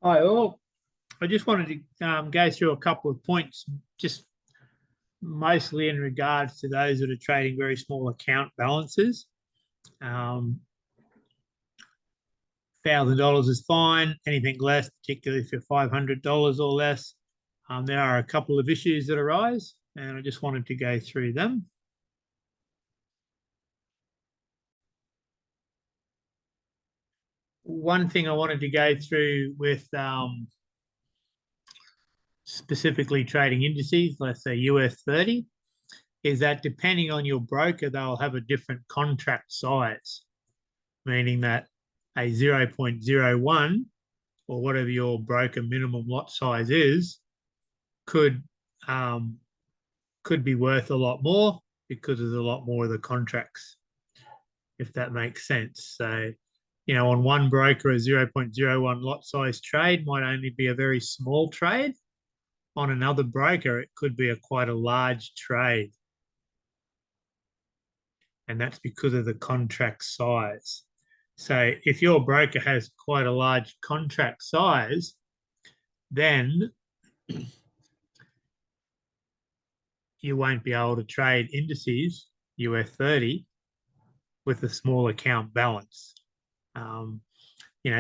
Hi, all. I just wanted to go through a couple of points, just mostly in regards to those that are trading very small account balances. $1,000 is fine. Anything less, particularly if you're $500 or less, there are a couple of issues that arise, and I just wanted to go through them. One thing I wanted to go through with specifically trading indices, let's say US 30, is that depending on your broker, they'll have a different contract size, meaning that a 0.01 or whatever your broker minimum lot size is could be worth a lot more because there's a lot more of the contracts, if that makes sense. So, on one broker, a 0.01 lot size trade might only be a very small trade. On another broker, it could be quite a large trade. And that's because of the contract size. So if your broker has quite a large contract size, then you won't be able to trade indices, US 30, with a small account balance.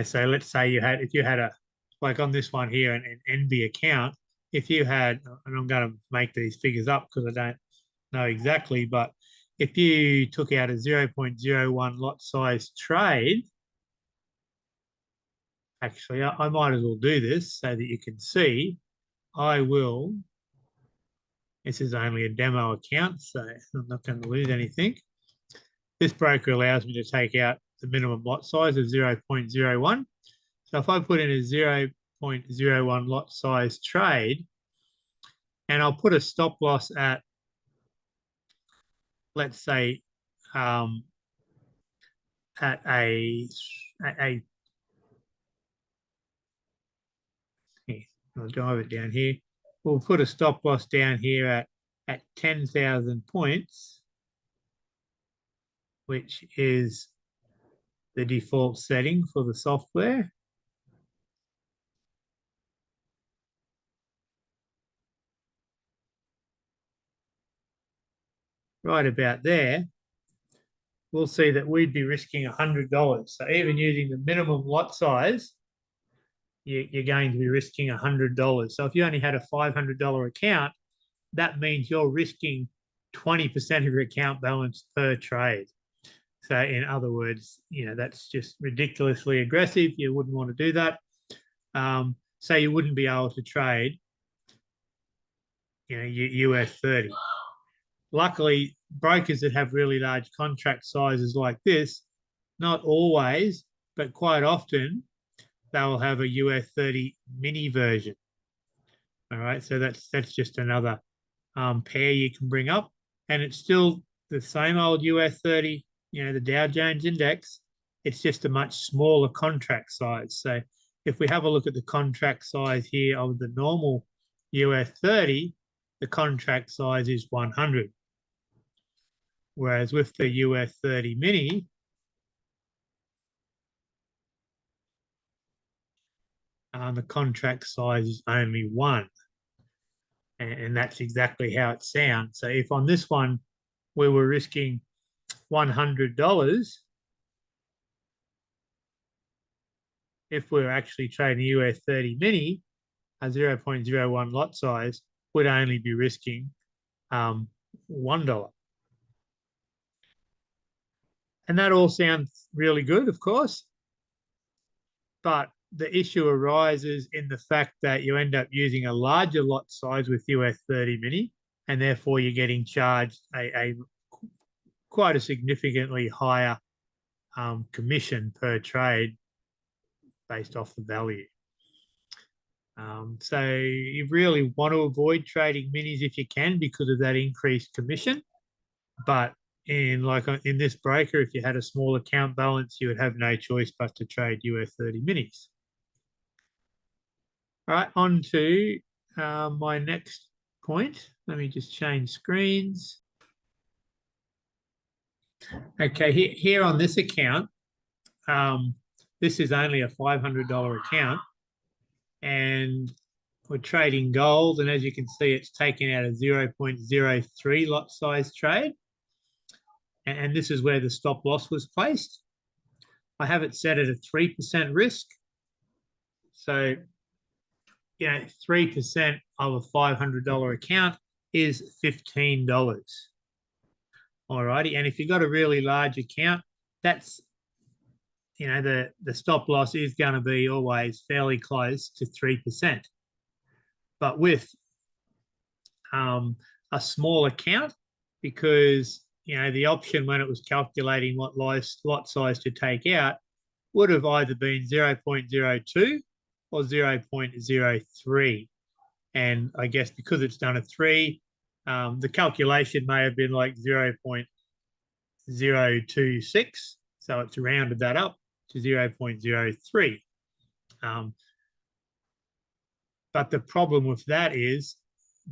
So let's say if you had like on this one here, an NB account, if you had, and I'm going to make these figures up because I don't know exactly, but if you took out a 0.01 lot size trade, actually, I might as well do this so that you can see. This is only a demo account, so I'm not going to lose anything. This broker allows me to take out the minimum lot size of 0.01. So if I put in a 0.01 lot size trade, and I'll put a stop loss at, let's say, at a I'll drive it down here. We'll put a stop loss down here at 10,000 points, which is the default setting for the software. Right about there, we'll see that we'd be risking $100. So even using the minimum lot size, you're going to be risking $100. So if you only had a $500 account, that means you're risking 20% of your account balance per trade. So in other words, that's just ridiculously aggressive. You wouldn't want to do that. So you wouldn't be able to trade, US 30. Luckily, brokers that have really large contract sizes like this, not always, but quite often, they'll have a US 30 mini version. All right, so that's just another pair you can bring up, and it's still the same old US 30, the Dow Jones index. It's just a much smaller contract size. So if we have a look at the contract size here of the normal US 30, the contract size is 100. Whereas with the US 30 mini, the contract size is only 1. And that's exactly how it sounds. So if on this one we were risking $100, if we were actually trading US 30 mini, a 0.01 lot size would only be risking $1. And that all sounds really good, of course, but the issue arises in the fact that you end up using a larger lot size with US 30 mini, and therefore you're getting charged a quite a significantly higher commission per trade based off the value. So you really want to avoid trading minis if you can because of that increased commission. But in this broker, if you had a small account balance, you would have no choice but to trade US 30 minis. All right, on to my next point. Let me just change screens. Okay, here on this account, this is only a $500 account. and we're trading gold. And as you can see, it's taken out a 0.03 lot size trade. And this is where the stop loss was placed. I have it set at a 3% risk. So, 3% of a $500 account is $15. All righty. And if you've got a really large account, that's, the stop loss is going to be always fairly close to 3%. But with a small account, because, the option when it was calculating what lot size to take out would have either been 0.02 or 0.03. And I guess because it's done a 3, the calculation may have been like 0.026. So it's rounded that up to 0.03. But the problem with that is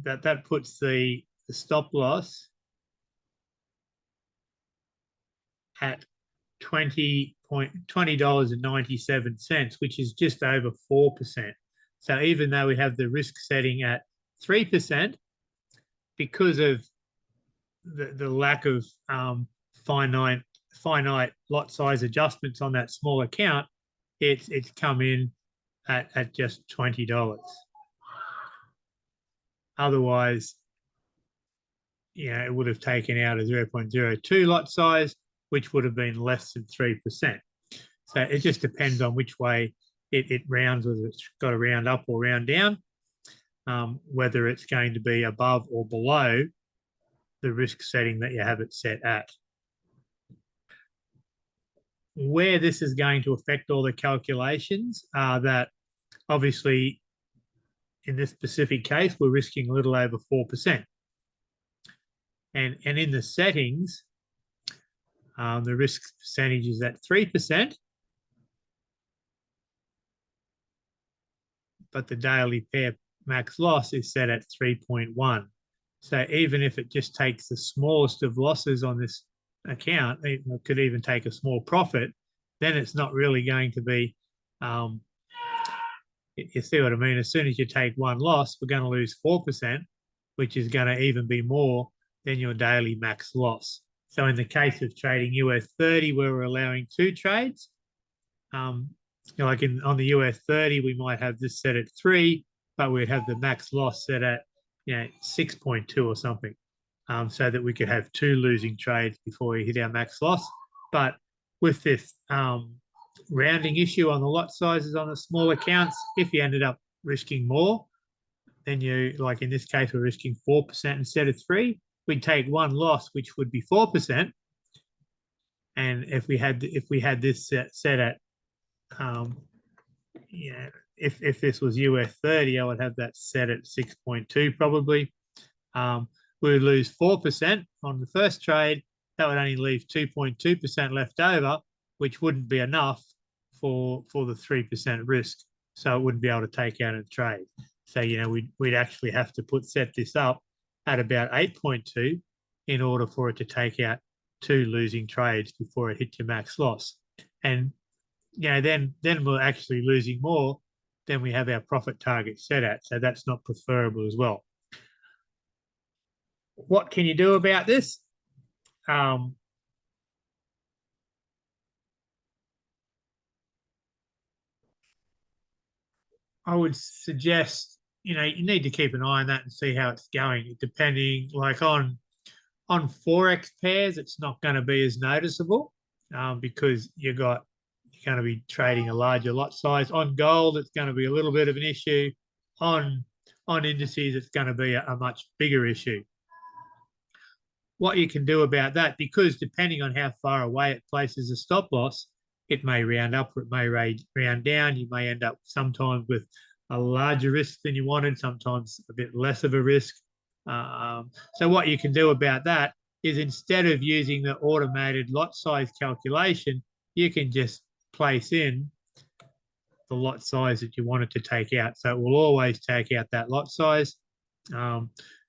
that puts the stop loss at $20.97, which is just over 4%. So even though we have the risk setting at 3%, because of the lack of finite lot size adjustments on that small account, it's come in at just $20. Otherwise, it would have taken out a 0.02 lot size, which would have been less than 3%. So it just depends on which way it rounds, whether it's got to round up or round down, whether it's going to be above or below the risk setting that you have it set at. Where this is going to affect all the calculations are that obviously in this specific case, we're risking a little over 4%. And in the settings, the risk percentage is at 3%, but the daily pair max loss is set at 3.1. So even if it just takes the smallest of losses on this account, it could even take a small profit, then it's not really going to be, you see what I mean? As soon as you take one loss, we're going to lose 4%, which is going to even be more than your daily max loss. So in the case of trading US 30, where we're allowing 2 trades, like on the US 30, we might have this set at 3, but we'd have the max loss set at 6.2 or something, so that we could have 2 losing trades before we hit our max loss. But with this rounding issue on the lot sizes on the small accounts, if you ended up risking more, then like in this case, we're risking 4% instead of 3. We'd take one loss, which would be 4%. And if we had this set at, if this was US 30, I would have that set at 6.2 probably. We would lose 4% on the first trade. That would only leave 2.2% left over, which wouldn't be enough for the 3% risk. So it wouldn't be able to take out a trade. So, we'd actually have to set this up at about 8.2 in order for it to take out 2 losing trades before it hit your max loss. And, then we're actually losing more than we have our profit target set at. So that's not preferable as well. What can you do about this? I would suggest, you need to keep an eye on that and see how it's going. Depending, like on Forex pairs, it's not going to be as noticeable because you're going to be trading a larger lot size. On gold, it's going to be a little bit of an issue. On indices, it's going to be a much bigger issue. What you can do about that, because depending on how far away it places a stop loss, it may round up or it may round down. You may end up sometimes with a larger risk than you wanted, sometimes a bit less of a risk. So what you can do about that is, instead of using the automated lot size calculation, you can just place in the lot size that you want it to take out. So it will always take out that lot size.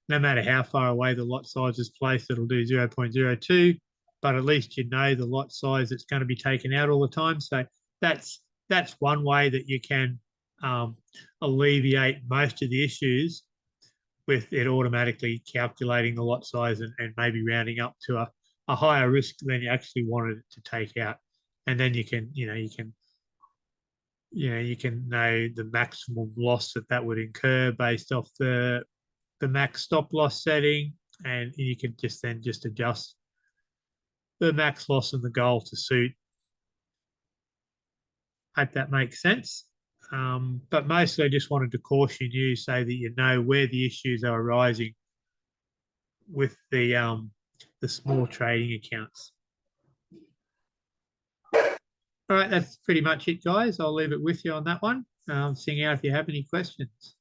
No matter how far away the lot size is placed, it'll do 0.02, but at least the lot size that's going to be taken out all the time. So that's one way that you can alleviate most of the issues with it automatically calculating the lot size and maybe rounding up to a higher risk than you actually wanted it to take out. And then you can know the maximum loss that would incur based off the max stop loss setting, and you can just adjust the max loss and the goal to suit. Hope that makes sense. But mostly I just wanted to caution you so that you know where the issues are arising with the small trading accounts. All right, that's pretty much it, guys. I'll leave it with you on that one. Seeing out if you have any questions.